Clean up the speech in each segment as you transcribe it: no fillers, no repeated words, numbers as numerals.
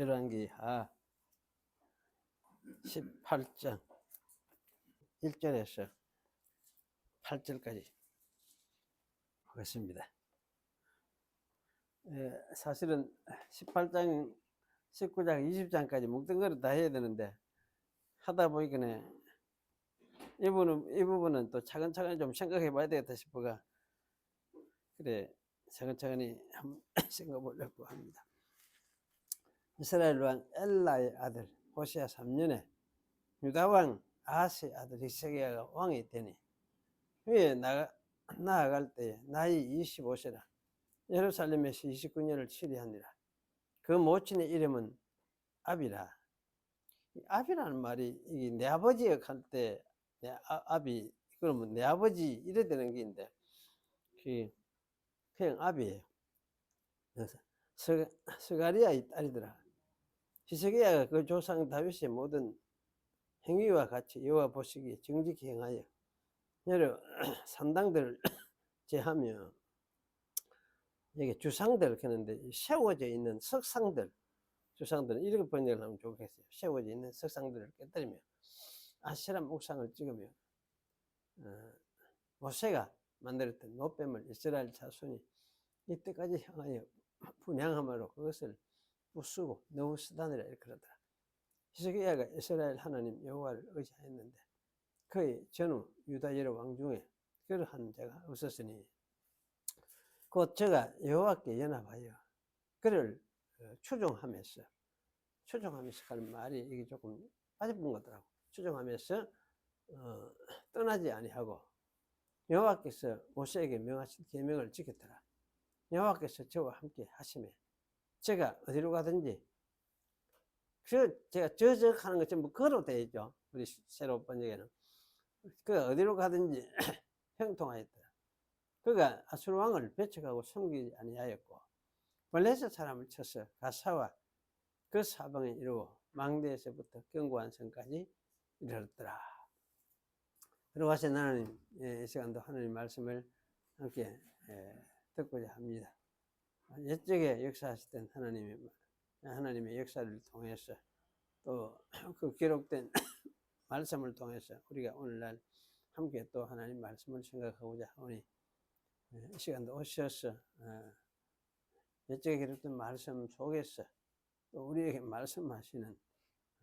열왕기하 18장 1절에서 8절까지 보겠습니다. 사실은 18장, 19장, 20장까지 뭉뚱그려 다 해야 되는데 하다 보니까 이 부분은 또 차근차근히 좀 생각해 봐야 되겠다 싶어가 그래 차근차근히 한번 생각해 보려고 합니다. 이스라엘 왕 엘라의 아들 호시아 3년에 유다 왕 아하스의 아들 히스기야가 왕이 되니 위에 나아갈 때에 나이 25세라 예루살렘에서 29년을 치리하니라. 그 모친의 이름은 아비라. 아비라는 말이 이게 내 아버지가 갈 때 내 아비 그러면 내 아버지 이래 되는 게인데 그냥 아비예요. 그래서 스가리아의 딸이더라. 히스기야가 그 조상 다윗의 모든 행위와 같이 여호와 보시기에 정직히 행하여 여러 산당들을 제하며 여기 주상들 그런데 세워져 있는 주상들은 이렇게 번역을 하면 좋겠어요. 세워져 있는 석상들을 깨뜨리며 아세라 목상을 찍으며 모세가 만들었던 노뱀을 이스라엘 자손이 이때까지 향하여 분향함으로 그것을 부수고 너우스다니라 이렇게 그러더라. 히스기야가 이스라엘 하나님 여호와를 의지하였는데 그의 전후 유다 여러 왕 중에 그러한 자가 없었으니 곧 저가 여호와께 연합하여 그를 추종하면서 하는 말이 이게 조금 빠져본 거더라고. 추종하면서 떠나지 아니하고 여호와께서 모세에게 명하신 계명을 지켰더라. 여호와께서 저와 함께 하시매 제가 어디로 가든지 제가 하는 것 전부 그로 되어 있죠. 우리 새로 번역에는 그 어디로 가든지 형통하였더라. 그가 아수르 왕을 배척하고 섬기지 아니하였고 블레셋 사람을 쳐서 가사와 그 사방에 이루어 망대에서부터 견고한 성까지 이르렀더라. 들어가신 하나님, 이 시간도 하나님 말씀을 함께 듣고자 합니다. 옛적에 역사하시던 하나님의 역사를 통해서 또 그 기록된 말씀을 통해서 우리가 오늘날 함께 또 하나님 말씀을 생각하고자 하오니 이 시간도 오셔서 옛적에 기록된 말씀 속에서 또 우리에게 말씀하시는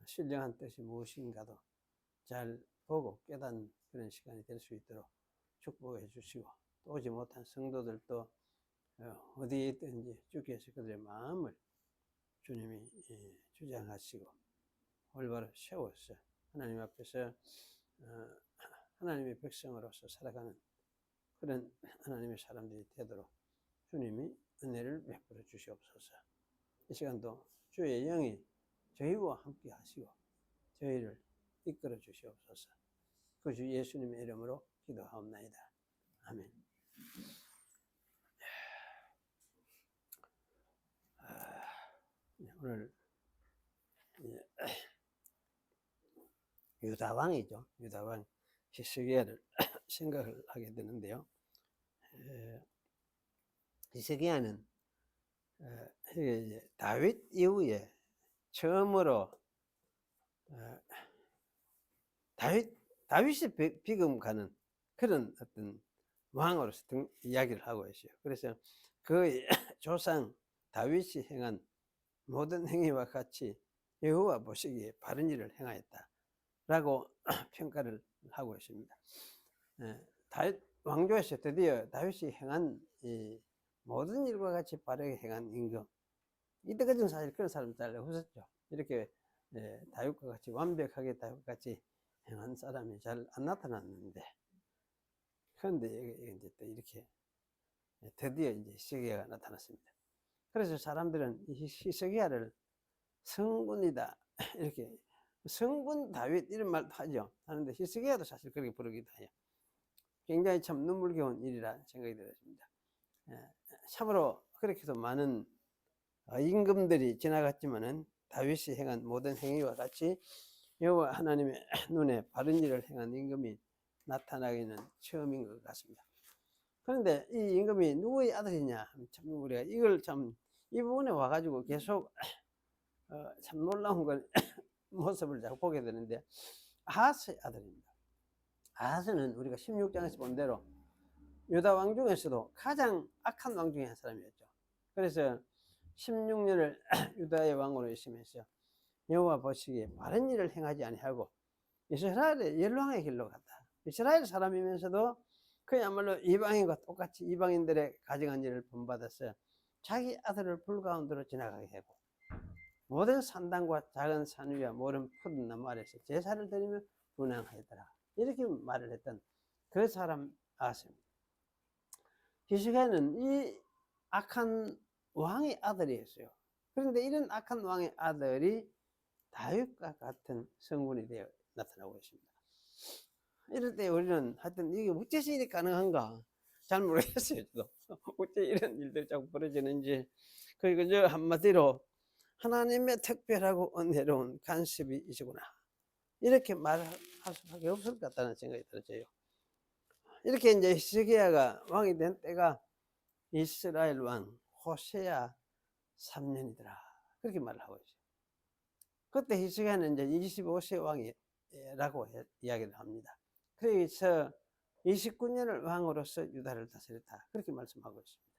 신령한 뜻이 무엇인가도 잘 보고 깨닫는 그런 시간이 될 수 있도록 축복해 주시고 또 오지 못한 성도들도 어디에 있든지 주께서 그들의 마음을 주님이 주장하시고 올바로 세워서 하나님 앞에서 하나님의 백성으로서 살아가는 그런 하나님의 사람들이 되도록 주님이 은혜를 베풀어 주시옵소서. 이 시간도 주의 영이 저희와 함께 하시고 저희를 이끌어 주시옵소서. 그 주 예수님의 이름으로 기도하옵나이다. 아멘. 오늘 유다왕이죠. 유다왕 히스기야를 생각을 하게 되는데요. 히스기야는 다윗 이후에 처음으로 다윗이 비금가는 그런 어떤 왕으로서 이야기를 하고 있어요. 그래서 그 조상 다윗이 행한 모든 행위와 같이 여호와 보시기에 바른 일을 행하였다라고 평가를 하고 있습니다. 다윗 왕조에서 드디어 다윗이 행한 이 모든 일과 같이 바르게 행한 임금. 이때까지는 사실 그런 사람 잘 없었죠. 이렇게 다윗과 같이 완벽하게 다윗과 같이 행한 사람이 잘 안 나타났는데, 그런데 이제 또 이렇게 드디어 이제 히스기야가 나타났습니다. 그래서 사람들은 이 히스기야를 성군이다 이렇게 성군 다윗 이런 말도 하죠. 하는데 히스기야도 사실 그렇게 부르기도 해요. 굉장히 참 눈물겨운 일이라 생각이 들었습니다. 참으로 그렇게도 많은 임금들이 지나갔지만은 다윗이 행한 모든 행위와 같이 여호와 하나님의 눈에 바른 일을 행한 임금이 나타나기는 처음인 것 같습니다. 그런데 이 임금이 누구의 아들이냐? 참 우리가 이걸 참 이 부분에 와가지고 계속 참 놀라운 건 모습을 자꾸 보게 되는데, 아하스의 아들입니다. 아하스는 우리가 16장에서 본 대로 유다 왕 중에서도 가장 악한 왕 중에 한 사람이었죠. 그래서 16년을 유다의 왕으로 있으면서 여호와 보시기에 바른 일을 행하지 아니하고 이스라엘의 열왕의 길로 갔다. 이스라엘 사람이면서도 그야말로 이방인과 똑같이 이방인들의 가증한 일을 본받아서 자기 아들을 불 가운데로 지나가게 하고, 모든 산당과 작은 산 위와 모든 푸른 나무 아래서 제사를 드리며 분향하였더라. 이렇게 말을 했던 그 사람 아하스입니다. 히스기야는 이 악한 왕의 아들이었어요. 그런데 이런 악한 왕의 아들이 다윗과 같은 성분이 되어 나타나고 있습니다. 이럴 때 우리는 하여튼 이게 어째서 이렇게 가능한가 잘 모르겠어요. 저도 어째 이런 일들이 자꾸 벌어지는지. 그리고 저 한마디로 하나님의 특별하고 은혜로운 간섭이시구나, 이렇게 말할 수밖에 없을 것 같다는 생각이 들어져요. 이렇게 이제 히스기야가 왕이 된 때가 이스라엘 왕 호세아 3년이더라, 그렇게 말을 하고 있어요. 그때 히스기야는 이제 25세 왕이라고 이야기를 합니다. 그래서 29년을 왕으로서 유다를 다스렸다, 그렇게 말씀하고 있습니다.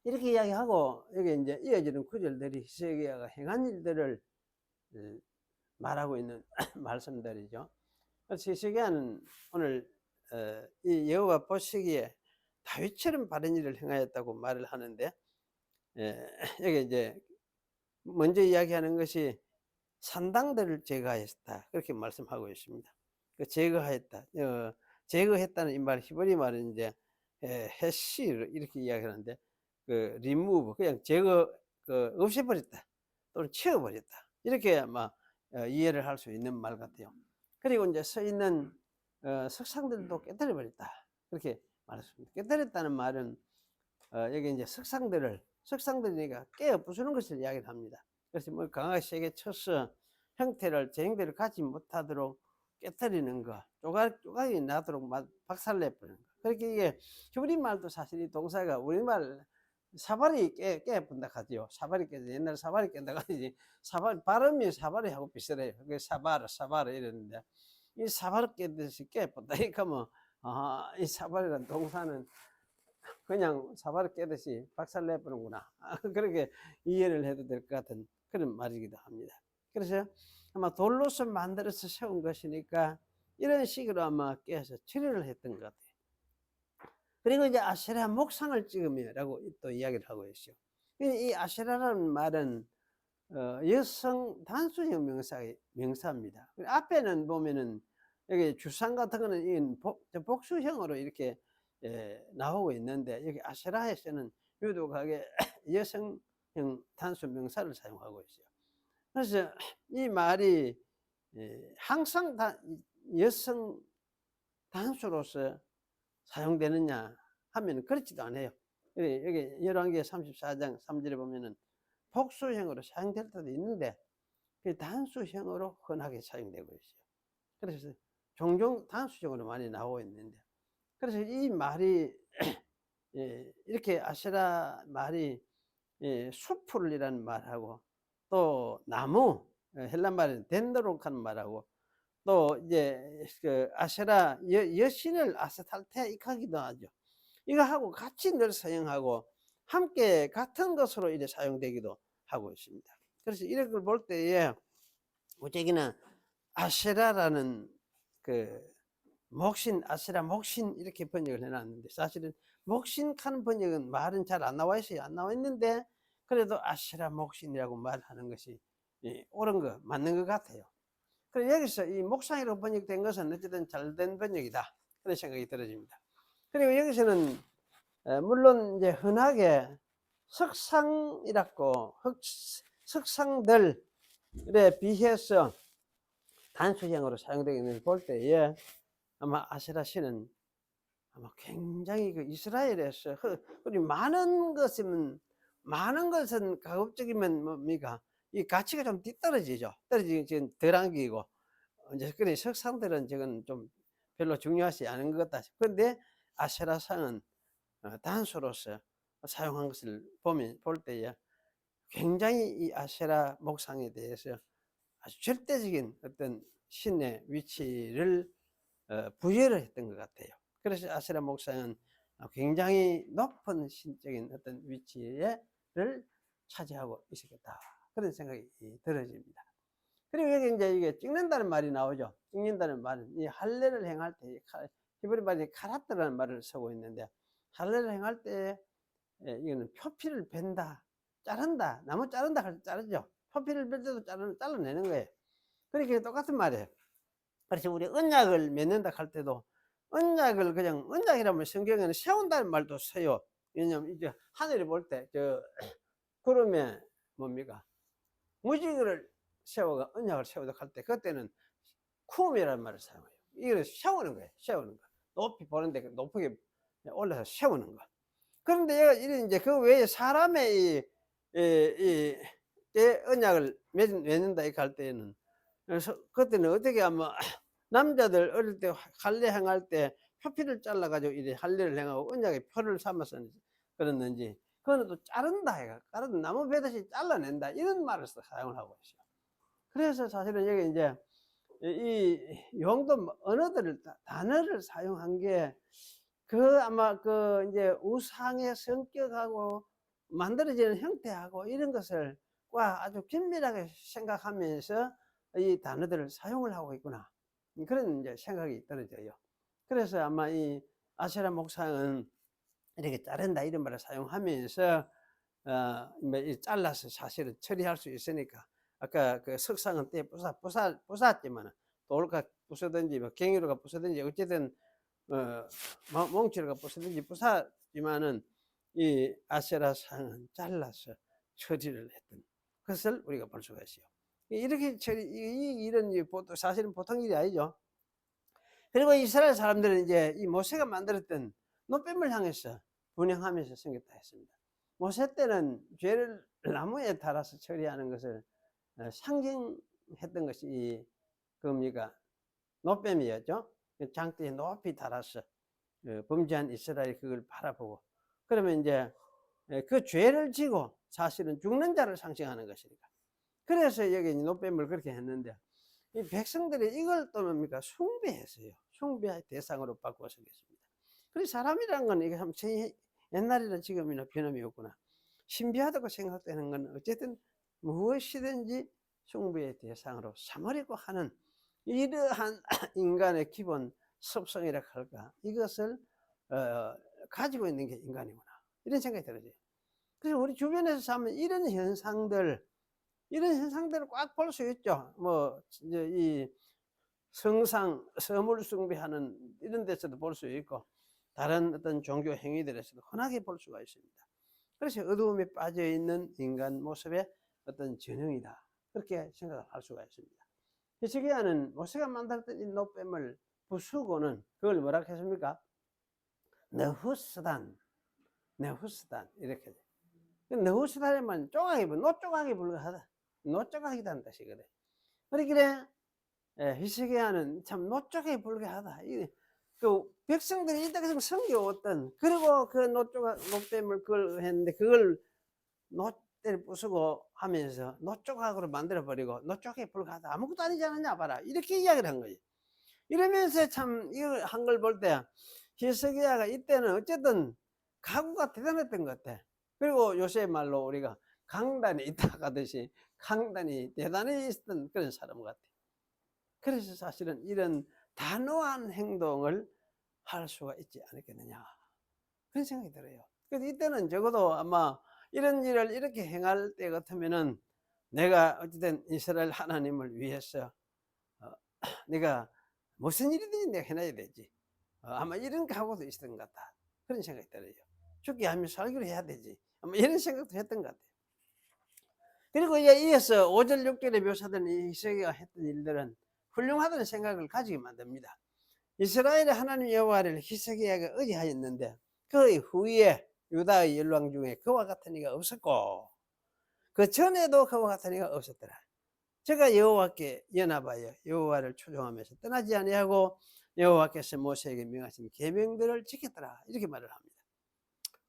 이렇게 이야기하고 여기 이제 이어지는 구절들이 히스기야가 행한 일들을 말하고 있는 말씀들이죠. 그래서 히스기야는 오늘 이 여호와 보시기에 다윗처럼 바른 일을 행하였다고 말을 하는데, 여기 이제 먼저 이야기하는 것이 산당들을 제거하였다, 그렇게 말씀하고 있습니다. 그 제거하였다, 제거했다는 이 말, 히브리 말은 이제 해시를 이렇게 이야기하는데, 그 remove, 그냥 제거, 없애버렸다 또는 치워버렸다, 이렇게 아마 이해를 할 수 있는 말 같아요. 그리고 이제 서 있는 석상들도 깨뜨려버렸다, 그렇게 말했습니다. 깨뜨렸다는 말은 여기 이제 석상들이니까 깨어 부수는 것을 이야기를 합니다. 그래서 뭐 강하게 세게 쳐서 제형대를 갖지 못하도록 깨뜨리는 거, 조각이 나도록 박살내버리는 거. 그렇게 이게 히브리 말도 사실 이 동사가 우리말 사발이 깨분다 하죠. 사발이 깨져. 옛날 사발이 깬다 하지. 발음이 사발이하고 비슷해요. 그게 사바르 이랬는데, 이 사발 깨듯이 깨분다. 그러니까 뭐, 이 사발이라는 동사는 그냥 사발을 깨듯이 박살내버는구나, 그렇게 이해를 해도 될 것 같은 그런 말이기도 합니다. 그래서 아마 돌로서 만들어서 세운 것이니까 이런 식으로 아마 깨서 처리를 했던 것 같아요. 그리고 이제 아세라 목상을 찍으며라고 또 이야기를 하고 있어요. 이 아세라라는 말은 여성 단수형 명사입니다. 앞에는 보면은 여기 주상 같은 거는 복수형으로 이렇게 나오고 있는데, 여기 아세라에서는 유독하게 여성형 단수 명사를 사용하고 있어요. 그래서 이 말이 항상 여성 단수로서 사용되느냐 하면 그렇지도 않아요. 여기 열왕기 34장 3절에 보면은 복수형으로 사용될 때도 있는데 단수형으로 흔하게 사용되고 있어요. 그래서 종종 단수형으로 많이 나오고 있는데, 그래서 이 말이 이렇게 아세라 말이 수풀이라는 말하고, 또 나무, 헬란 말은 덴드로카는 말하고, 또 이제 그 아세라 여신을 아세탈테이카기도 하죠. 이거하고 같이 늘 사용하고 함께 같은 것으로 이제 사용되기도 하고 있습니다. 그래서 이런 걸 볼 때에 우리는 아세라라는 그 목신, 아세라 목신 이렇게 번역을 해놨는데, 사실은 목신하는 번역은 말은 잘 안 나와 있어요. 안 나와 있는데 그래도 아세라 목신이라고 말하는 것이 옳은 거, 맞는 것 같아요. 그래서 여기서 이 목상이라고 번역된 것은 어쨌든 잘된 번역이다, 그런 생각이 들어집니다. 그리고 여기서는 물론 이제 흔하게 석상이라고, 석상들에 비해서 단수형으로 사용되고 있는 걸 볼 때에 아마 아세라 신은 아마 굉장히 그 이스라엘에서 우리 많은 것은 가급적이면 뭡니까, 이 가치가 좀 뒤떨어지죠. 떨어지긴 덜 안기고, 이제 그래 석상들은 지금 좀 별로 중요하지 않은 것 같다. 그런데 아세라상은 단수로서 사용한 것을 볼 때에 굉장히 이 아세라 목상에 대해서 아주 절대적인 어떤 신의 위치를 부여를 했던 것 같아요. 그래서 아세라 목상은 굉장히 높은 신적인 어떤 위치를 차지하고 있었겠다. 그런 생각이 들어집니다. 그리고 여기 이제 이게 찍는다는 말이 나오죠. 찍는다는 말은 이 할례를 행할 때, 히브리 말이 카라트라는 말을 쓰고 있는데, 할례를 행할 때 이거는 표피를 벤다, 자른다, 나무 자른다 할 때 자르죠. 표피를 뺄 때도 잘라내는 거예요. 그렇게 똑같은 말이에요. 그래서 우리 언약을 맺는다 할 때도 언약을 그냥 언약이라면 성경에는 세운다는 말도 써요. 왜냐면 이제 하늘에 볼 때 저 구름에 뭡니까 무지개를 세워가 언약을 세우다 할 때 그때는 쿰이라는 말을 사용해요. 이걸 세우는 거예요. 세우는 거. 높이 보는데 높게 올라서 세우는 거. 그런데 얘가 이제 그 외에 사람의 때 언약을 맺는다 이렇게 할 때는 그래서 그때는 어떻게 하면 남자들 어릴 때 할례 행할 때 표피를 잘라가지고 이래 할례를 행하고 언약의 표를 삼아서 그랬는지 그거는 또 자른다 해가 자른 나무 베듯이 잘라낸다 이런 말을 사용을 하고 있어요. 그래서 사실은 여기 이제 이 용도 언어들을 단어를 사용한 게 그 아마 그 이제 우상의 성격하고 만들어지는 형태하고 이런 것을 과 아주 긴밀하게 생각하면서 이 단어들을 사용을 하고 있구나. 그런 이제 생각이 떨어져요. 그래서 아마 이 아세라 목상은 이렇게 자른다 이런 말을 사용하면서 뭐 잘라서 사실은 처리할 수 있으니까 아까 그 석상은 때 부쉈지만은 돌가 부수든지 뭐 갱이로가 부수든지 어쨌든 몽치로가 부수든지 부쉈지만은 이 아세라 상은 잘라서 처리를 했던 것을 우리가 볼 수가 있어요. 이렇게 이런 사실은 보통 일이 아니죠. 그리고 이스라엘 사람들은 이제 이 모세가 만들었던 노뱀을 향해서 분향하면서 생겼다 했습니다. 모세 때는 죄를 나무에 달아서 처리하는 것을 상징했던 것이 뭡니까 노뱀이었죠. 장대에 높이 달아서 범죄한 이스라엘이 그걸 바라보고 그러면 이제 그 죄를 지고 사실은 죽는 자를 상징하는 것이니까 그래서 여기 노뱀을 그렇게 했는데 이 백성들이 이걸 또 뭡니까 숭배했어요. 숭배의 대상으로 바꾸어 생겼습니다. 그래서 사람이라는 건 이게 참 옛날이나 지금이나 변함이 없구나. 신비하다고 생각되는 건 어쨌든 무엇이든지 숭배의 대상으로 삼으려고 하는 이러한 인간의 기본 습성이라 할까 이것을 가지고 있는 게 인간이구나 이런 생각이 들어요. 그래서 우리 주변에서 사면 이런 현상들을 꽉 볼 수 있죠. 뭐 이제 이 성상 서물 숭배하는 이런 데서도 볼 수 있고 다른 어떤 종교 행위들에서도 흔하게 볼 수가 있습니다. 그래서 어두움에 빠져 있는 인간 모습의 어떤 전형이다 그렇게 생각할 수가 있습니다. 히스기야는 모세가 만들었던 이 노뱀을 부수고는 그걸 뭐라 했습니까? 너후스단 이렇게 너후스단의 말은 쪼가기 노쪼가기 불가하다 노쪼가기다는 뜻이거든. 그래 히스기야는 참 노쪼가기 불가하다. 그 백성들이 이때까지 섬겨왔던 그리고 그 노뱀을 그걸 했는데 그걸 노대를 부수고 하면서 노쪼각으로 만들어버리고 노쪼각이 불가하다 아무것도 아니지 않느냐 봐라 이렇게 이야기를 한 거지. 이러면서 참 이걸 한 걸 볼 때 히스기야가 이때는 어쨌든 각오가 대단했던 것 같아. 그리고 요새 말로 우리가 강단이 있다 하듯이 강단이 대단히 있었던 그런 사람 같아. 그래서 사실은 이런 단호한 행동을 할 수가 있지 않았겠느냐 그런 생각이 들어요. 그래서 이때는 적어도 아마 이런 일을 이렇게 행할 때 같으면은 내가 어쨌든 이스라엘 하나님을 위해서 내가 무슨 일이든지 내가 해놔야 되지. 아마 이런 각오도 있었던 것 같다. 그런 생각이 들어요. 죽게 하면 살기로 해야 되지. 아마 이런 생각도 했던 것 같아요. 그리고 이제 이어서 5절 6절에 묘사된 이 히스기야가 했던 일들은 훌륭하다는 생각을 가지게 만듭니다. 이스라엘의 하나님 여호와를 히스기야가 의지하였는데 그 후에 유다의 열왕 중에 그와 같은 이가 없었고 그 전에도 그와 같은 이가 없었더라. 제가 여호와께 연합하여 여호와를 추종하면서 떠나지 아니하고 여호와께서 모세에게 명하신 계명들을 지켰더라 이렇게 말을 합니다.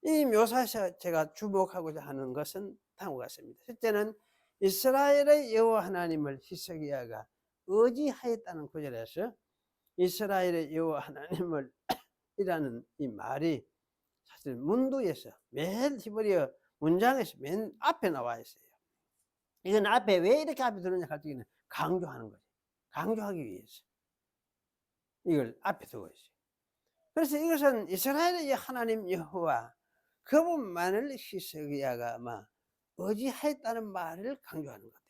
이 묘사에서 제가 주목하고자 하는 것은 다음과 같습니다. 첫째는 이스라엘의 여호와 하나님을 히스기야가 의지하였다는 구절에서 이스라엘의 여호와 하나님을 이라는 이 말이 사실 문두에서 맨 히브리어 문장에서 맨 앞에 나와 있어요. 이건 앞에 왜 이렇게 앞에 들었냐 할 적에는 강조하는 거죠. 강조하기 위해서 이걸 앞에 두고 있어요. 그래서 이것은 이스라엘의 하나님 여호와 그분만을 히스기야가 아마 의지하였다는 말을 강조하는 것 같아요.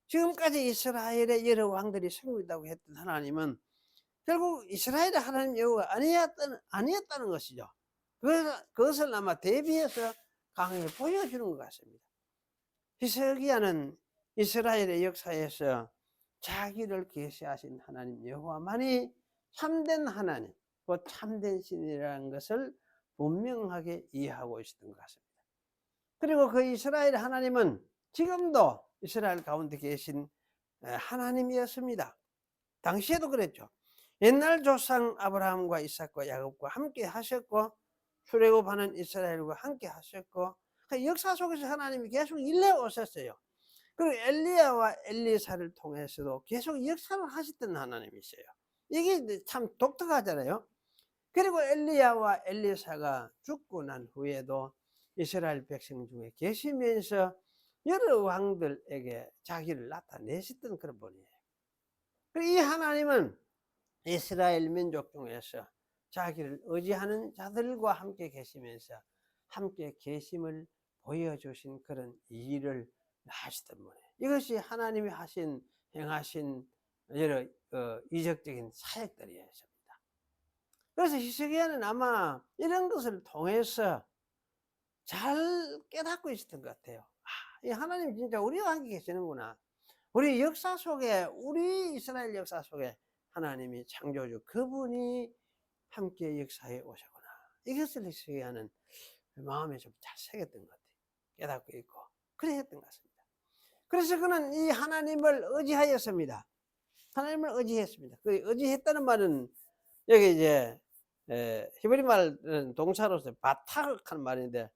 지금까지 이스라엘의 여러 왕들이 섬기다고 했던 하나님은 결국 이스라엘의 하나님 여호와가 아니었다는 것이죠. 그래서 그것을 아마 대비해서 강하게 보여주는 것 같습니다. 히스기야는 이스라엘의 역사에서 자기를 계시하신 하나님 여호와만이 참된 하나님, 곧 참된 신이라는 것을 분명하게 이해하고 있었던 것 같습니다. 그리고 그 이스라엘 하나님은 지금도 이스라엘 가운데 계신 하나님이었습니다. 당시에도 그랬죠. 옛날 조상 아브라함과 이삭과 야곱과 함께 하셨고 출애굽하는 이스라엘과 함께 하셨고 그 역사 속에서 하나님이 계속 일해 오셨어요. 그리고 엘리야와 엘리사를 통해서도 계속 역사를 하셨던 하나님이세요. 이게 참 독특하잖아요. 그리고 엘리야와 엘리사가 죽고 난 후에도 이스라엘 백성 중에 계시면서 여러 왕들에게 자기를 나타내셨던 그런 분이에요. 이 하나님은 이스라엘 민족 중에서 자기를 의지하는 자들과 함께 계시면서 함께 계심을 보여주신 그런 일을 하시던 분이에요. 이것이 하나님이 행하신 여러 이적적인 사역들이었습니다. 그래서 히스기야는 아마 이런 것을 통해서 잘 깨닫고 있었던 것 같아요. 이 하나님 진짜 우리와 함께 계시는구나. 우리 역사 속에, 우리 이스라엘 역사 속에 하나님이 창조주 그분이 함께 역사해 오셨구나. 이것을 히스기야는 마음에 좀 잘 새겼던 것 같아요. 깨닫고 있고 그래 했던 것 같습니다. 그래서 그는 이 하나님을 의지하였습니다. 하나님을 의지했습니다. 그 의지했다는 말은 여기 이제 히브리 말은 동사로서 바탁하는 말인데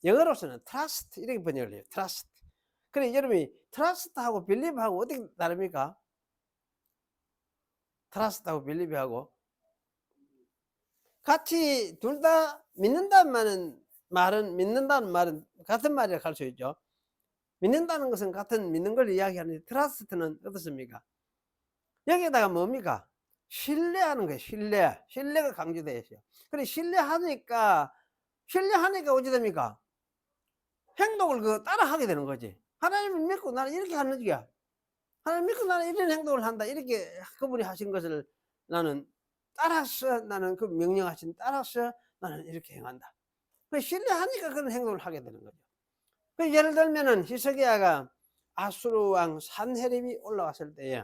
영어로서는 trust 이렇게 번역을 해요. trust. 그래 여러분이 trust하고 believe하고 어떻게 다릅니까? trust하고 believe하고 같이 둘 다 믿는다는 말은 같은 말이라 할 수 있죠. 믿는다는 것은 같은 믿는 걸 이야기하는데 트러스트는 어떻습니까? 여기에다가 뭡니까? 신뢰하는 거예요. 신뢰가 강조되어 있어요. 그래 신뢰하니까 어찌 됩니까? 행동을 따라하게 되는 거지. 하나님을 믿고 나는 이렇게 하는 거야. 하나님 믿고 나는 이런 행동을 한다. 이렇게 그분이 하신 것을 나는 따라서 나는 그 명령하신 따라서 나는 이렇게 행한다. 신뢰하니까 그런 행동을 하게 되는 거죠. 예를 들면은 히스기야가 아수르 왕 산헤립이 올라왔을 때에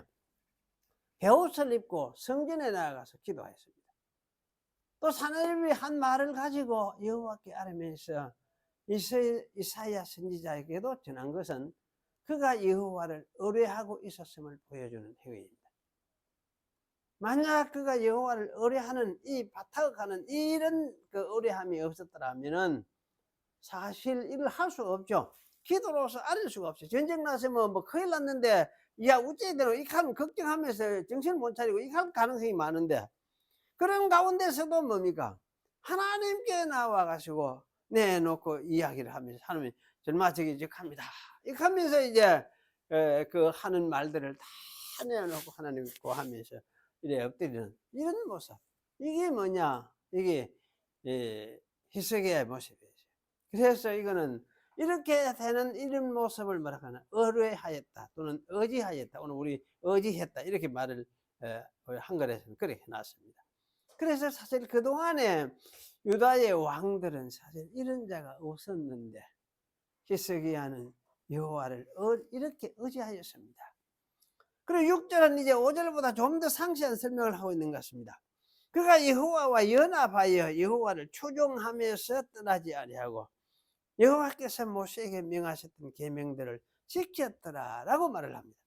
베옷을 입고 성전에 나아가서 기도했습니다. 또 산헤립이 한 말을 가지고 여호와께 아뢰면서 이사야 선지자에게도 전한 것은 그가 여호와를 의뢰하고 있었음을 보여주는 행위입니다. 만약 그가 여호와를 의뢰하는 이 바탕하는 이런 그 의뢰함이 없었더라면은 사실 일을 할 수가 없죠. 기도로서 아릴 수가 없어요. 전쟁 나서면 뭐 큰일 났는데 야 우째대로 이렇게 하면 걱정하면서 정신을 못 차리고 이렇게 할 가능성이 많은데 그런 가운데서도 뭡니까? 하나님께 나와 가지고 내놓고 이야기를 하면서 하나님 정말 저기 합니다. 이렇게 하면서 이제 그 하는 말들을 다 내놓고 하나님 구하면서 이래 엎드리는 이런 모습. 이게 뭐냐? 이게 히스기야의 모습이에요. 그래서 이거는 이렇게 되는 이런 모습을 뭐라고 하나 의뢰하였다 또는 의지하였다. 오늘 우리 의지했다 이렇게 말을 한글에서는 그렇게 해놨습니다. 그래서 사실 그동안에 유다의 왕들은 사실 이런 자가 없었는데 히스기야는 여호와를 이렇게 의지하였습니다. 그리고 6절은 이제 5절보다 좀 더 상세한 설명을 하고 있는 것 같습니다. 그가 여호와와 연합하여 여호와를 추종하면서 떠나지 아니하고 여호와께서 모세에게 명하셨던 계명들을 지켰더라라고 말을 합니다.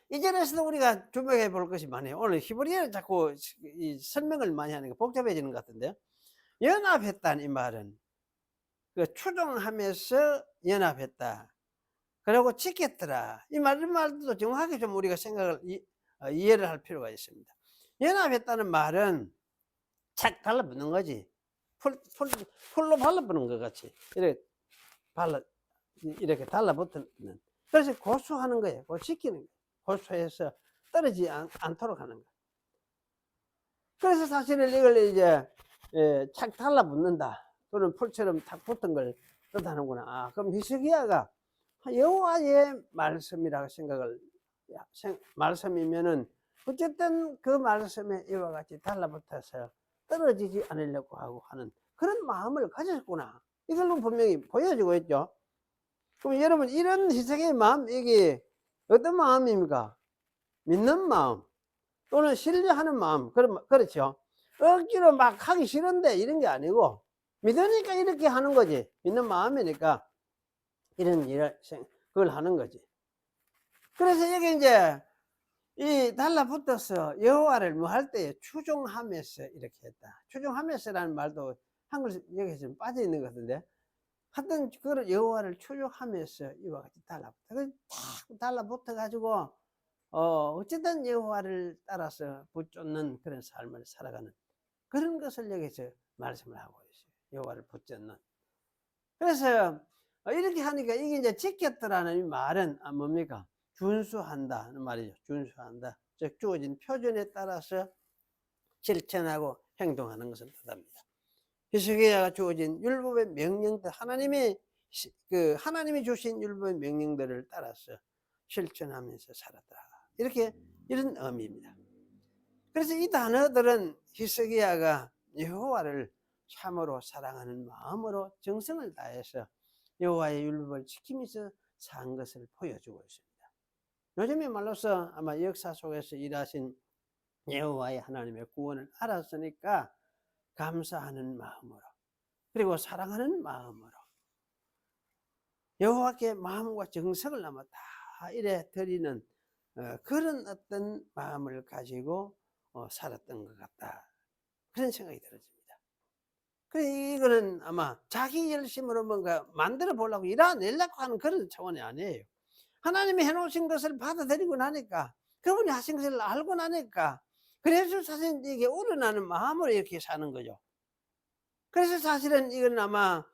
이 절에서도 우리가 주목해 볼 것이 많아요. 오늘 히브리어는 자꾸 이 설명을 많이 하니까 복잡해지는 것 같은데요. 연합했다는 이 말은 그 추종하면서 연합했다. 그리고 지켰더라. 이 말도 정확하게 좀 우리가 생각을 이해를 할 필요가 있습니다. 연합했다는 말은 착 달라붙는 거지. 풀로 발라붙는 것 같이 이렇게 달라붙는. 그래서 고수하는 거예요. 지키는 거예요. 고수해서 떨어지지 않도록 하는 거예요. 그래서 사실은 이걸 이제 착 달라붙는다 또는 풀처럼 탁 붙은 걸 뜻하는구나. 아, 그럼 히스기야가 여호와의 말씀이라고 말씀이면은 어쨌든 그 말씀에 이와 같이 달라붙어서 떨어지지 않으려고 하고 하는 그런 마음을 가졌구나. 이걸로 분명히 보여지고 있죠. 그럼 여러분, 이런 히스기야의 마음, 이게 어떤 마음입니까? 믿는 마음 또는 신뢰하는 마음. 그렇죠. 억지로 막 하기 싫은데 이런 게 아니고 믿으니까 이렇게 하는 거지. 믿는 마음이니까 이런 일을 그걸 하는 거지. 그래서 여기 이제 이 달라붙어서 여호와를 뭐 할 때에 추종하면서 이렇게 했다. 추종하면서라는 말도 한글 여기서 좀 빠져 있는 것 같은데, 하여튼 그걸 여호와를 추종하면서 이와 같이 달라붙어 가지고 어쨌든 여호와를 따라서 붙잡는 그런 삶을 살아가는 그런 것을 여기서 말씀을 하고 있어요. 여호와를 붙잡는. 그래서 이렇게 하니까 이게 이제 지켰더라는 말은 뭡니까? 준수한다는 말이죠. 준수한다. 즉 주어진 표준에 따라서 실천하고 행동하는 것을 뜻합니다. 히스기야가 주어진 율법의 명령들, 하나님이 주신 율법의 명령들을 따라서 실천하면서 살았다. 이런 의미입니다. 그래서 이 단어들은 히스기야가 여호와를 참으로 사랑하는 마음으로 정성을 다해서 여호와의 율법을 지키면서 산 것을 보여주고 있습니다. 요즘의 말로서 아마 역사 속에서 일하신 여호와의 하나님의 구원을 알았으니까 감사하는 마음으로, 그리고 사랑하는 마음으로 여호와께 마음과 정성을 아마 다 이래 드리는 그런 어떤 마음을 가지고 살았던 것 같다. 그런 생각이 들어집니다. 그래, 이거는 아마 자기 열심으로 뭔가 만들어 보려고 일어내려고 하는 그런 차원이 아니에요. 하나님이 해놓으신 것을 받아들이고 나니까, 그분이 하신 것을 알고 나니까, 그래서 사실 이게 우러나는 마음으로 이렇게 사는 거죠. 그래서 사실은 이건 아마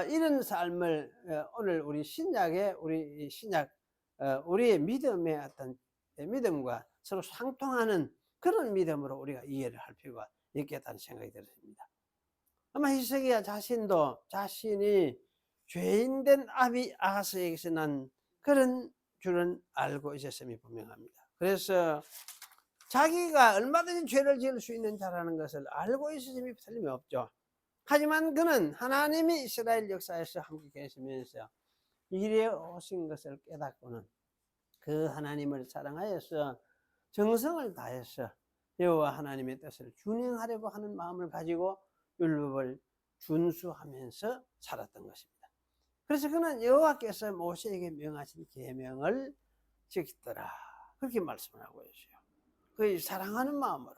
이런 삶을 오늘 우리 신약의 우리의 믿음의 어떤 믿음과 서로 상통하는 그런 믿음으로 우리가 이해를 할 필요가 있겠다는 생각이 들었습니다. 아마 히스기야 자신도 자신이 죄인된 아하스에게서 난 그런 줄은 알고 있었음이 분명합니다. 그래서 자기가 얼마든지 죄를 지을 수 있는 자라는 것을 알고 있었음이 틀림없죠. 하지만 그는 하나님이 이스라엘 역사에서 함께 계시면서 이래 오신 것을 깨닫고는 그 하나님을 사랑하여서 정성을 다해서 여호와 하나님의 뜻을 준행하려고 하는 마음을 가지고 율법을 준수하면서 살았던 것입니다. 그래서 그는 여호와께서 모세에게 명하신 계명을 지키더라, 그렇게 말씀을 하고 있어요. 그 사랑하는 마음으로.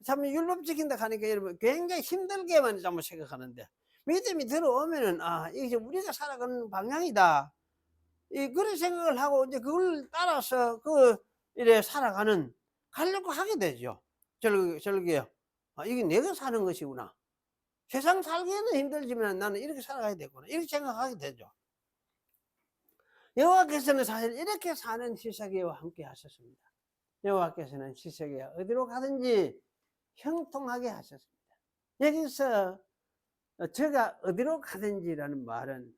참 율법 지킨다 하니까 여러분 굉장히 힘들게만 좀 생각하는데, 믿음이 들어오면은 이게 우리가 살아가는 방향이다, 그런 생각을 하고 이제 그걸 따라서 이래 가려고 하게 되죠. 절기요. 이게 내가 사는 것이구나. 세상 살기에는 힘들지만 나는 이렇게 살아가야 되구나, 이렇게 생각하게 되죠. 여호와께서는 사실 이렇게 사는 히스기야와 함께 하셨습니다. 여호와께서는 히스기야 어디로 가든지 형통하게 하셨습니다. 여기서 제가 어디로 가든지라는 말은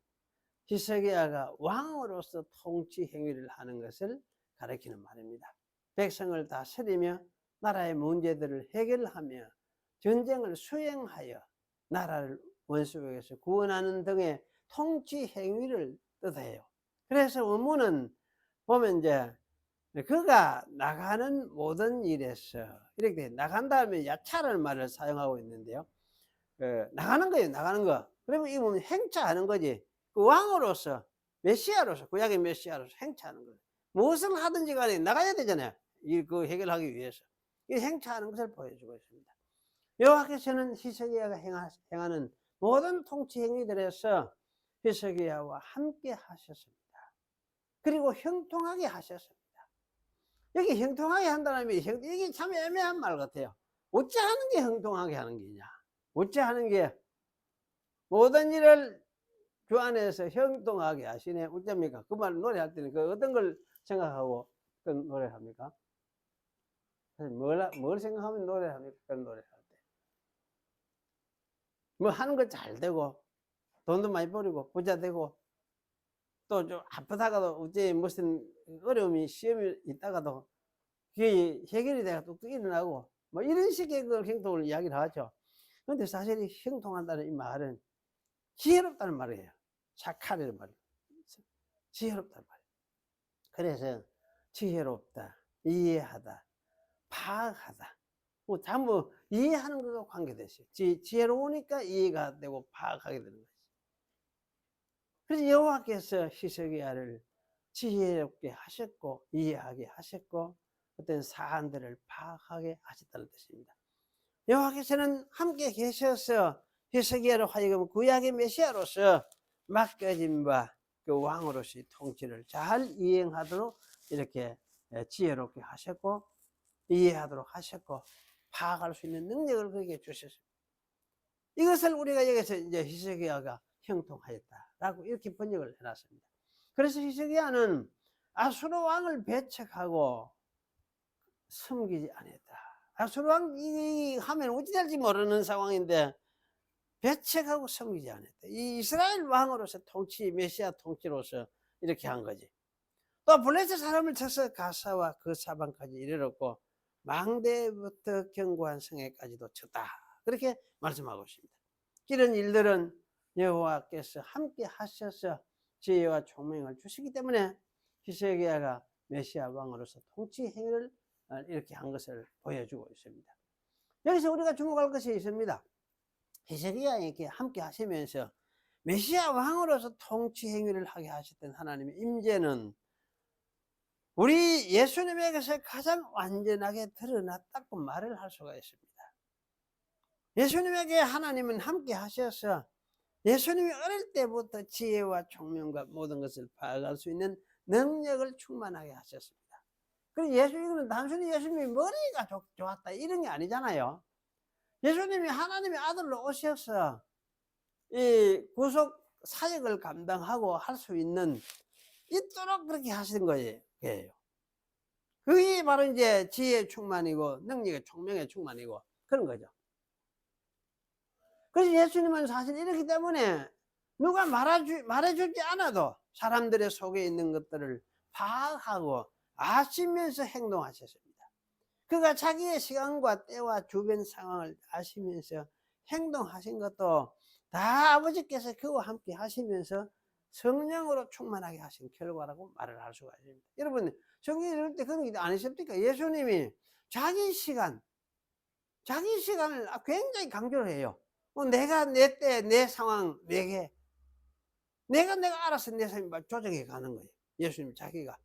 히스기야가 왕으로서 통치 행위를 하는 것을 가리키는 말입니다. 백성을 다스리며 나라의 문제들을 해결하며 전쟁을 수행하여 나라를 원수에게서 구원하는 등의 통치 행위를 뜻해요. 그래서 원문은 보면 이제 그가 나가는 모든 일에서, 이렇게 나간 다음에 야차라는 말을 사용하고 있는데요. 나가는 거예요, 나가는 거. 그러면 이 보면 행차하는 거지. 그 왕으로서, 메시아로서, 구약의 메시아로서 행차하는 거예요. 무엇을 하든지 간에 나가야 되잖아요. 그 해결하기 위해서. 이 행차하는 것을 보여주고 있습니다. 여호와께서는 히스기야가 행하는 모든 통치 행위들에서 히스기야와 함께 하셨습니다. 그리고 형통하게 하셨습니다. 여기 형통하게 한다는 게 이게 참 애매한 말 같아요. 어찌 하는 게 형통하게 하는 게냐? 어찌 하는 게 모든 일을 주 안에서 형통하게 하시네. 어쩝니까? 그 말 노래할 때는 그 어떤 걸 생각하고 그 노래를 합니까? 뭘 생각하면 노래를 합니까? 그런 노래를 할 때. 뭐 하는 거 잘 되고, 돈도 많이 벌이고, 부자 되고, 또 좀 아프다가도 어째 무슨 어려움이, 시험이 있다가도 그게 해결이 돼가 또 일어나고, 뭐 이런 식의 그 행동을 이야기를 하죠. 근데 사실 이 형통한다는 이 말은 지혜롭다는 말이에요. 착하다는 말이에요. 지혜롭다는 말이에요. 그래서 지혜롭다, 이해하다, 파악하다. 뭐 전부 이해하는 것과 관계됐어요. 지혜로우니까 이해가 되고 파악하게 되는 거죠. 그래서 여호와께서 히스기야를 지혜롭게 하셨고 이해하게 하셨고 어떤 사안들을 파악하게 하셨다는 뜻입니다. 여호와께서는 함께 계셔서 히스기야로 하여금 구약의 메시아로서 맡겨진 바 그 왕으로서의 통치를 잘 이행하도록 이렇게 지혜롭게 하셨고 이해하도록 하셨고 파악할 수 있는 능력을 그에게 주셨습니다. 이것을 우리가 여기서 이제 히스기야가 형통하였다라고 이렇게 번역을 해놨습니다. 그래서 히스기야는 아수르 왕을 배척하고 섬기지 않았다. 아수르 왕이 하면 어찌 될지 모르는 상황인데 배척하고 섬기지 않았다. 이 이스라엘 왕으로서 통치, 메시아 통치로서 이렇게 한 거지. 또 블레셋 사람을 쳐서 가사와 그 사방까지 이르렀고 망대부터 견고한 성에까지도 쳤다. 그렇게 말씀하고 있습니다. 이런 일들은 여호와께서 함께 하셔서 지혜와 총명을 주시기 때문에 히스기야가 메시아 왕으로서 통치 행위를 이렇게 한 것을 보여주고 있습니다. 여기서 우리가 주목할 것이 있습니다. 히스기야에게 함께 하시면서 메시아 왕으로서 통치 행위를 하게 하셨던 하나님의 임재는 우리 예수님에게서 가장 완전하게 드러났다고 말을 할 수가 있습니다. 예수님에게 하나님은 함께 하셔서 예수님이 어릴 때부터 지혜와 총명과 모든 것을 파악할 수 있는 능력을 충만하게 하셨습니다. 그리고 이거는 단순히 예수님이 머리가 좋았다 이런 게 아니잖아요. 예수님이 하나님의 아들로 오셔서 이 구속 사역을 감당하고 할 수 있는 있도록 그렇게 하신 거예요. 그게 바로 이제 지혜의 충만이고 능력의 총명의 충만이고 그런 거죠. 그래서 예수님은 사실 이렇기 때문에 누가 말해주지 않아도 사람들의 속에 있는 것들을 파악하고 아시면서 행동하셨습니다. 그가 자기의 시간과 때와 주변 상황을 아시면서 행동하신 것도 다 아버지께서 그와 함께 하시면서 성령으로 충만하게 하신 결과라고 말을 할 수가 있습니다. 여러분 성경에 이럴 때 그런 게 아니십니까? 예수님이 자기 시간을 굉장히 강조를 해요. 내가 내 때, 내 상황, 내가 알아서 내 삶을 조정해 가는 거예요. 예수님 자기가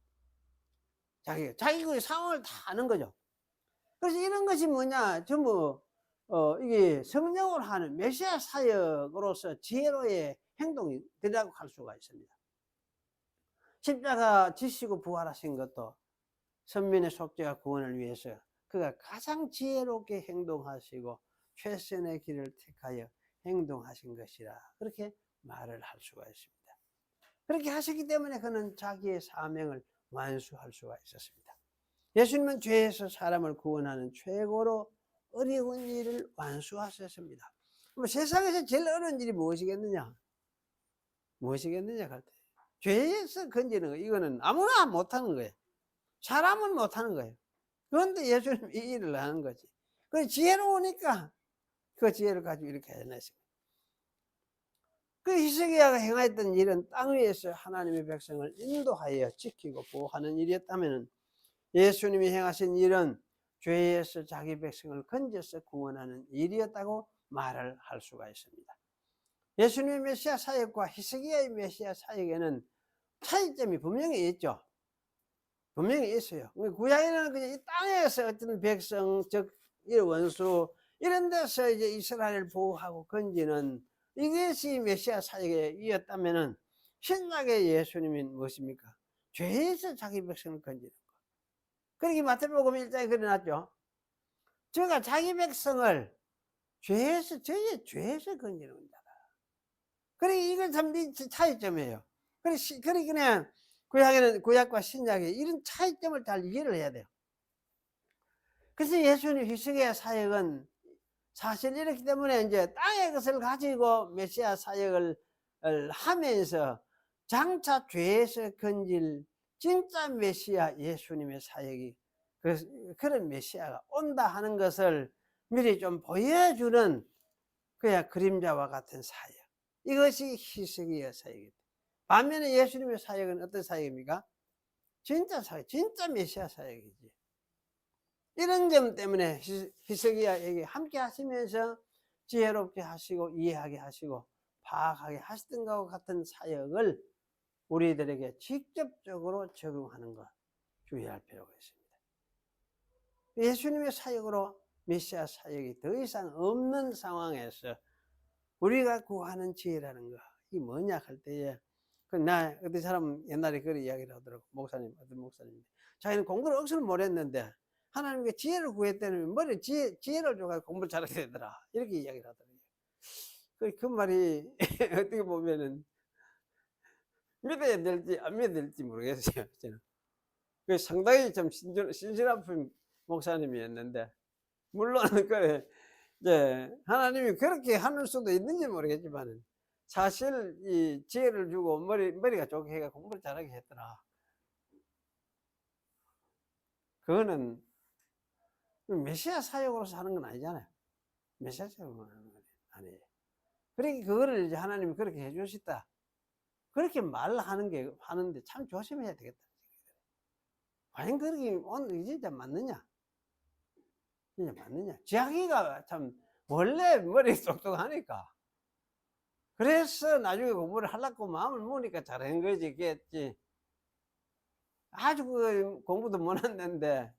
그 상황을 다 아는 거죠. 그래서 이런 것이 뭐냐, 전부 이게 성령으로 하는 메시아 사역으로서 지혜로의 행동이 되라고 할 수가 있습니다. 십자가 지시고 부활하신 것도 선민의 속죄와 구원을 위해서 그가 가장 지혜롭게 행동하시고 최선의 길을 택하여 행동하신 것이라 그렇게 말을 할 수가 있습니다. 그렇게 하셨기 때문에 그는 자기의 사명을 완수할 수가 있었습니다. 예수님은 죄에서 사람을 구원하는 최고로 어려운 일을 완수하셨습니다. 세상에서 제일 어려운 일이 무엇이겠느냐? 할 때 죄에서 건지는 거, 이거는 아무나 못하는 거예요. 사람은 못하는 거예요. 그런데 예수님 이 일을 하는 거지. 그 지혜로우니까 그 지혜를 가지고 이렇게 해냈어요. 그 히스기야가 행하였던 일은 땅 위에서 하나님의 백성을 인도하여 지키고 보호하는 일이었다면 예수님이 행하신 일은 죄에서 자기 백성을 건져서 구원하는 일이었다고 말을 할 수가 있습니다. 예수님의 메시아 사역과 히스기야의 메시아 사역에는 차이점이 분명히 있죠. 분명히 있어요. 구약에는 그냥 이 땅에서 어떤 백성, 즉, 이 원수, 이런 데서 이제 이스라엘을 보호하고 건지는 이것이 메시아 사역이었다면은 신약의 예수님이 무엇입니까? 죄에서 자기 백성을 건지는 거. 그러기 마태복음 1장에 그려놨죠. 저가 자기 백성을 저의 죄에서 건지는 자다. 그러니까 이건 참 차이점이에요. 그러니 그냥 구약과 신약의 이런 차이점을 잘 이해를 해야 돼요. 그래서 예수님 희생의 사역은 사실 이렇기 때문에 이제 땅의 것을 가지고 메시아 사역을 하면서 장차 죄에서 건질 진짜 메시아 예수님의 사역이 그런 메시아가 온다 하는 것을 미리 좀 보여주는 그야 그림자와 같은 사역. 이것이 희석이의 사역이다. 반면에 예수님의 사역은 어떤 사역입니까? 진짜 사역, 진짜 메시아 사역이지. 이런 점 때문에 희석이야에게 함께 하시면서 지혜롭게 하시고 이해하게 하시고 파악하게 하시던 것과 같은 사역을 우리들에게 직접적으로 적용하는 것 주의할 필요가 있습니다. 예수님의 사역으로 메시아 사역이 더 이상 없는 상황에서 우리가 구하는 지혜라는 거, 이 뭐냐 할 때에, 어떤 사람 옛날에 그런 이야기를 하더라고. 어떤 목사님. 자기는 공부를 억수로 못했는데, 하나님께 지혜를 구했더니, 지혜를 줘가지고 공부를 잘하게 되더라. 이렇게 이야기를 하더라고요. 그 말이, 어떻게 보면은, 믿어야 될지, 안 믿어야 될지 모르겠어요. 저는. 상당히 좀 신실한 목사님이었는데, 물론, 이제 하나님이 그렇게 하는 수도 있는지 모르겠지만 사실 이 지혜를 주고 머리가 좋게 해가 공부를 잘하게 했더라. 그거는 메시아 사역으로서 하는 건 아니잖아요. 메시아 사역으로 하는 건 아니에요. 그러니까 그거를 이제 하나님이 그렇게 해주셨다. 그렇게 하는데 참 조심해야 되겠다. 과연 그렇게 진짜 맞느냐? 진짜 맞느냐? 자기가 참 원래 머리 똑똑하니까. 그래서 나중에 공부를 하려고 마음을 먹으니까 잘한 거지, 겠지. 아주 공부도 못했는데,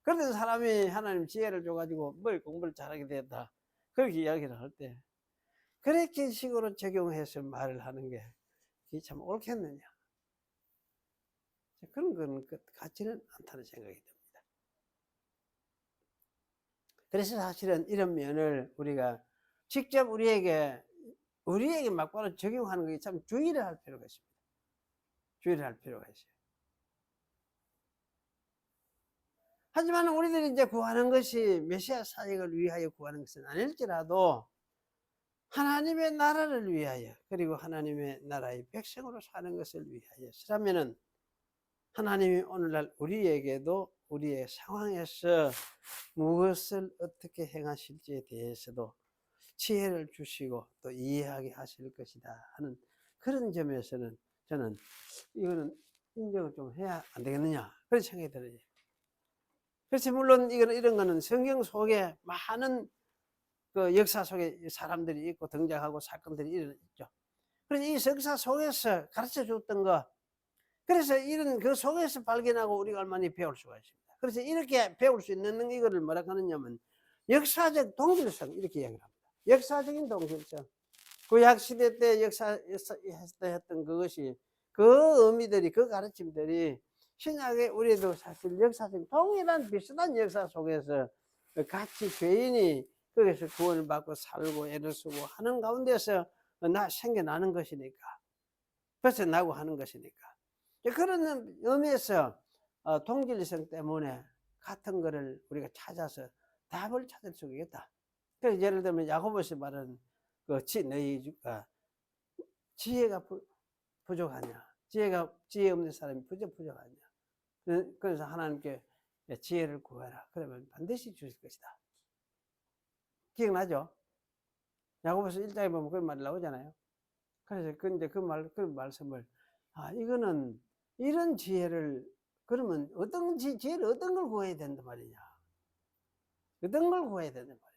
그런 사람이 하나님 지혜를 줘가지고 뭘 공부를 잘하게 됐다. 그렇게 이야기를 할 때, 그렇게 식으로 적용해서 말을 하는 게, 이게 참 옳겠느냐. 그런 건 같지는 않다는 생각이 듭니다. 그래서 사실은 이런 면을 우리가 직접 우리에게 막바로 적용하는 게 참 주의를 할 필요가 있습니다. 주의를 할 필요가 있어요. 하지만 우리들이 이제 구하는 것이 메시아 사역을 위하여 구하는 것은 아닐지라도 하나님의 나라를 위하여, 그리고 하나님의 나라의 백성으로 사는 것을 위하여서라면은 하나님이 오늘날 우리에게도 우리의 상황에서 무엇을 어떻게 행하실지에 대해서도 지혜를 주시고 또 이해하게 하실 것이다 하는 그런 점에서는 저는 이거는 인정을 좀 해야 안 되겠느냐 그런 생각이 들어요. 그렇지, 물론 이런 거는 성경 속에 많은 그 역사 속에 사람들이 있고 등장하고 사건들이 있죠. 그래서 이 역사 속에서 가르쳐 줬던 거, 그래서 이런 그 속에서 발견하고 우리가 얼마나 배울 수가 있습니다. 그래서 이렇게 배울 수 있는 이거를 뭐라 하느냐면 역사적 동질성, 이렇게 이야기를 합니다. 역사적인 동질성. 구약 시대 때 했던 그것이, 그 의미들이, 그 가르침들이 신약에 우리도 사실 역사적 동일한 비슷한 역사 속에서 같이 죄인이 거기서 구원을 받고 살고 애를 쓰고 하는 가운데서 생겨나는 것이니까, 그래서 나고 하는 것이니까, 그런 의미에서 동질성 때문에 같은 거를 우리가 찾아서 답을 찾을 수 있겠다. 그래서 예를 들면 야고보서 말하는 너희가 지혜가 부족하냐, 지혜 없는 사람이 부족하냐. 그래서 하나님께 지혜를 구하라. 그러면 반드시 주실 것이다. 기억나죠? 야고보서 1장에 보면 그런 말이 나오잖아요. 그래서 그런 말씀을, 이거는 이런 지혜를, 그러면 지혜를 어떤 걸 구해야 된단 말이냐. 어떤 걸 구해야 된단 말이냐.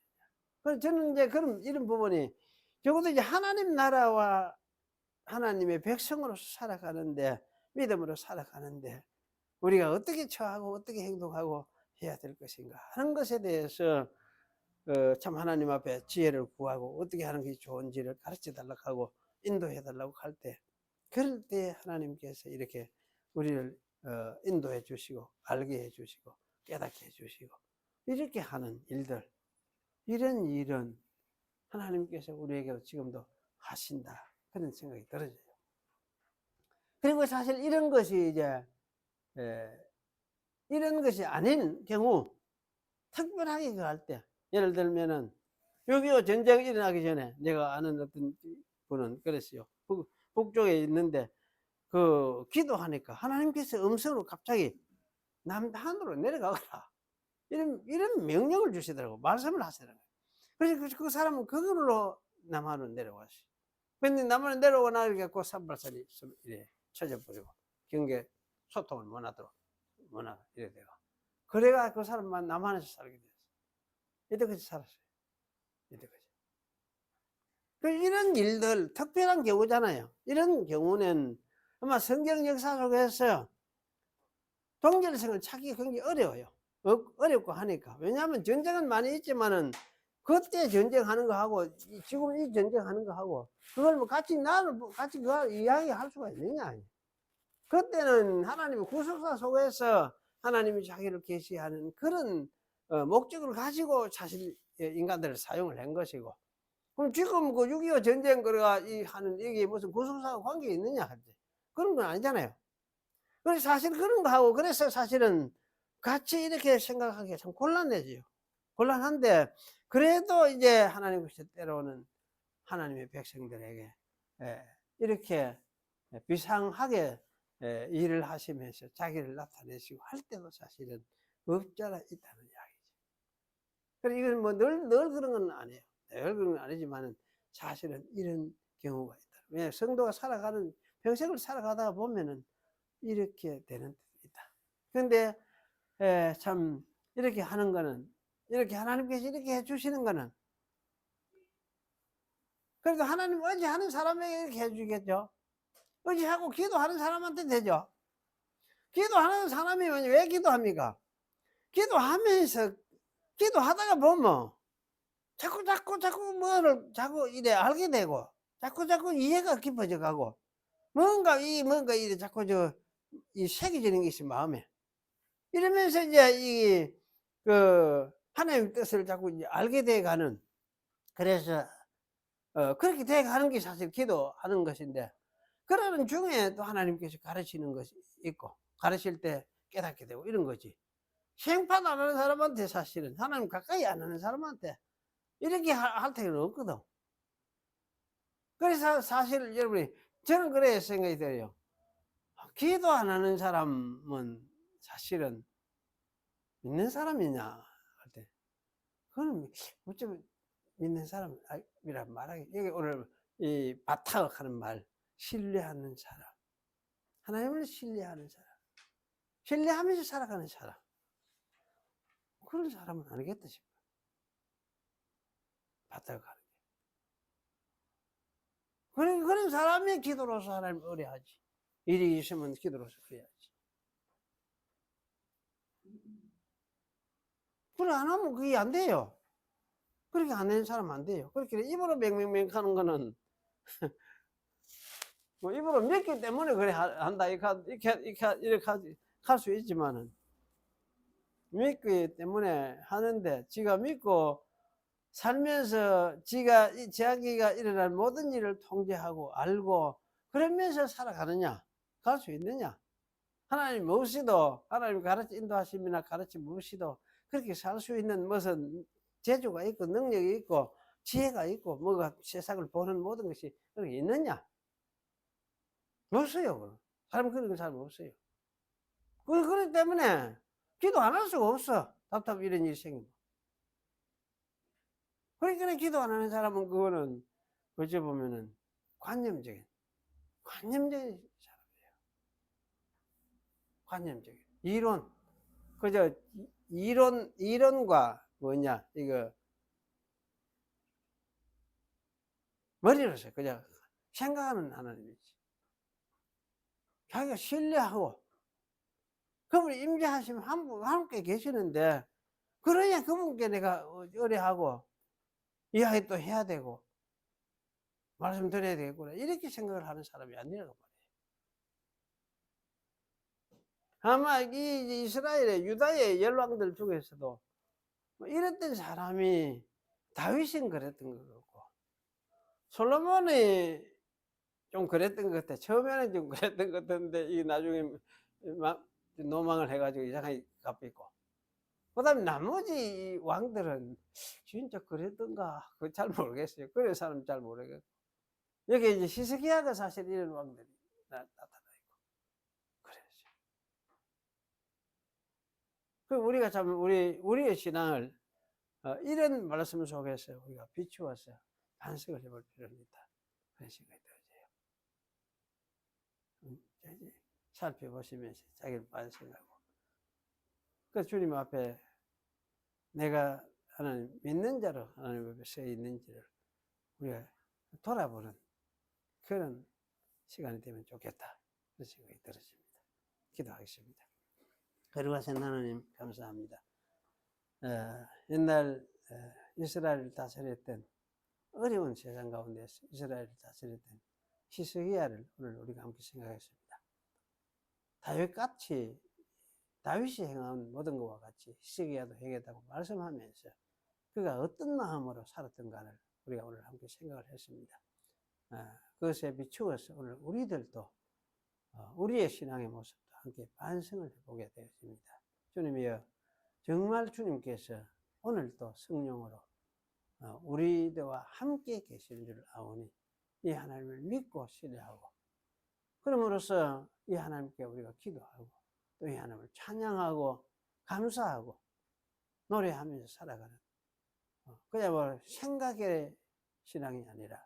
그래서 저는 이제 이런 부분이 적어도 이제 하나님 나라와 하나님의 백성으로서 살아가는데, 믿음으로 살아가는데 우리가 어떻게 처하고 어떻게 행동하고 해야 될 것인가 하는 것에 대해서 참 하나님 앞에 지혜를 구하고 어떻게 하는 것이 좋은지를 가르쳐 달라고 하고 인도해 달라고 할 때, 그럴 때 하나님께서 이렇게 우리를 인도해 주시고 알게 해 주시고 깨닫게 해 주시고 이렇게 하는 일들, 이런 일은 하나님께서 우리에게 지금도 하신다, 그런 생각이 들어져요. 그리고 사실 이런 것이 이제 이런 것이 아닌 경우, 특별하게 그거 할 때, 예를 들면은 6.25 전쟁 일어나기 전에 내가 아는 어떤 분은 그랬어요. 북쪽에 있는데 그 기도하니까 하나님께서 음성으로 갑자기 남한으로 내려가거라, 이런 명령을 주시더라고. 말씀을 하시더라고요. 그래서 그 사람은 그걸로 남한으로 내려왔어요. 근데 남한으로 내려오고 나니까 그 산발산이 이래 쳐져버리고 경계 소통을 못하도록 이래 되고, 그래가 그 사람만 남한에서 살게 됐어요. 이때까지 살았어요. 이때까지. 이런 일들, 특별한 경우잖아요. 이런 경우는 아마 성경 역사 속에서 동결성을 찾기 굉장히 어려워요. 어렵고 하니까. 왜냐하면 전쟁은 많이 있지만은 그때 전쟁하는 거하고 지금 이 전쟁하는 거하고 그걸 뭐 같이 같이 그 이야기할 수가 있느냐. 그때는 하나님의 구속사 속에서 하나님이 자기를 계시하는 그런 목적을 가지고 사실 인간들을 사용을 한 것이고, 그럼 지금 그 6.25 전쟁 거가 하는 이게 무슨 구속사와 관계 있느냐? 그런 건 아니잖아요. 그래서 사실 그런 거하고, 그래서 사실은 같이 이렇게 생각하기가 참 곤란해져요. 곤란한데, 그래도 이제 하나님께서 때로는 하나님의 백성들에게 이렇게 비상하게 일을 하시면서 자기를 나타내시고 할 때도 사실은 없잖아 있다는 이야기죠. 그래서 이건 뭐 늘 그런 건 아니에요. 늘 그런 건 아니지만은 사실은 이런 경우가 있다. 왜 성도가 평생을 살아가다가 보면은 이렇게 되는 뜻이 있다. 그런데 참 이렇게 하는 거는, 이렇게 하나님께서 이렇게 해주시는 거는, 그래도 하나님 의지하는 사람에게 이렇게 해주겠죠. 의지하고 기도하는 사람한테 되죠. 기도하는 사람이 왜 기도합니까? 기도하다가 보면 자꾸 뭐를 자꾸 이래 알게 되고, 자꾸 이해가 깊어져 가고, 뭔가 이래 자꾸 이 새겨지는 게 있어, 마음에. 이러면서 이제 하나님의 뜻을 자꾸 이제 알게 돼 가는, 그래서 그렇게 돼 가는 게 사실 기도하는 것인데, 그러는 중에 또 하나님께서 가르치는 것이 있고, 가르칠 때 깨닫게 되고 이런 거지. 생판 안 하는 사람한테, 사실은 하나님 가까이 안 하는 사람한테 이렇게 할 때는 없거든. 그래서 사실 여러분이, 저는 그래 생각이 들어요. 기도 안 하는 사람은 사실은 믿는 사람이냐 할 때, 그건 어쩌면 믿는 사람이라 말하기, 여기 오늘 이 바타억 하는 말, 신뢰하는 사람, 하나님을 신뢰하는 사람, 신뢰하면서 살아가는 사람, 그런 사람은 아니겠다 싶어요. 바타억 하는 게. 그런 사람이 기도로서 하나님을 의뢰하지. 일이 있으면 기도로서 의뢰하지. 그래 안 하면 그게 안 돼요. 그렇게 안 되는 사람 안 돼요. 그렇게 입으로 맹맹맹 하는 거는 뭐 입으로 믿기 때문에 그래 한다 이렇게 할 수 있지만은, 믿기 때문에 하는데, 지가 믿고 살면서 자기가 일어날 모든 일을 통제하고 알고 그러면서 살아가느냐, 갈 수 있느냐? 하나님 없이도, 하나님 인도하심이나 가르침 없이도 그렇게 살 수 있는 무슨 재주가 있고 능력이 있고 지혜가 있고 뭐가 세상을 보는 모든 것이 그렇게 있느냐? 없어요. 그런 사람 없어요. 그렇기 때문에 기도 안 할 수가 없어. 답답 이런 일이 생기면. 그러니까 기도 안 하는 사람은 그거는 어찌 보면은 관념적인 사람이에요. 관념적인 그저 이론과 뭐냐 이거 머리로서 그냥 생각하는 하나님이지. 자기가 신뢰하고 그분이 임재하시면 함께 계시는데, 그러냐 그분께 내가 의뢰하고 이야기 또 해야 되고 말씀드려야 되겠구나 이렇게 생각을 하는 사람이 아니라고 말이에요. 아마 이 이스라엘의 유다의 열왕들 중에서도 뭐 이랬던 사람이 다윗은 그랬던 것 같고 솔로몬이 좀 그랬던 것 같아. 처음에는 좀 그랬던 것 같은데 이 나중에 노망을 해가지고 이상하게 갚이고 그다음에 나머지 왕들은 진짜 그랬던가 그 잘 모르겠어요. 그런 사람 잘 모르겠고 여기 이제 히스기야가 사실 이런 왕들이 나타나 있고 그랬어요. 그 우리가 참 우리의 신앙을 이런 말씀 속에서 우리가 비추어서 반성을 해볼 필요가 있다. 그런 생각이 들어요. 살펴보시면서 자기를 반성하고 그 주님 앞에 내가 하나님 믿는 자로 하나님 앞에 서 있는지를 우리가 돌아보는 그런 시간이 되면 좋겠다. 그런 생각이 들어집니다. 기도하겠습니다. 거룩하신 하나님 감사합니다. 옛날 이스라엘을 다스렸던 어려운 세상 가운데서 이스라엘을 다스렸던 히스기야를 오늘 우리가 함께 생각했습니다. 다윗같이 다윗이 행한 모든 것과 같이 히스기야도 행했다고 말씀하면서 그가 어떤 마음으로 살았던가를 우리가 오늘 함께 생각을 했습니다. 그것에 비추어서 오늘 우리들도 우리의 신앙의 모습도 함께 반성을 해보게 되었습니다. 주님이여 정말 주님께서 오늘도 성령으로 우리들과 함께 계시는 줄 아오니 이 하나님을 믿고 신뢰하고 그럼으로써 이 하나님께 우리가 기도하고 또 이 하나님을 찬양하고 감사하고 노래하면서 살아가는 그냥 뭐 생각의 신앙이 아니라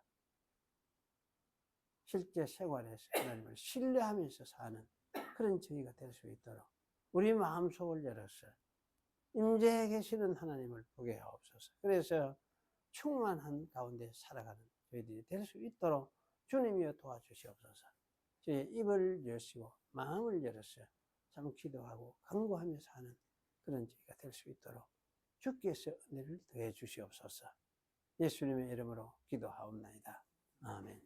실제 생활에서 하나님을 신뢰하면서 사는 그런 저희가 될 수 있도록 우리 마음속을 열어서 임재해 계시는 하나님을 보게 하옵소서. 그래서 충만한 가운데 살아가는 저희들이 될 수 있도록 주님이여 도와주시옵소서. 저희의 입을 여시고 마음을 열어서 참 기도하고 간구하면서 하는 그런 저희가 될 수 있도록 주께서 은혜를 더해 주시옵소서. 예수님의 이름으로 기도하옵나이다. 아멘.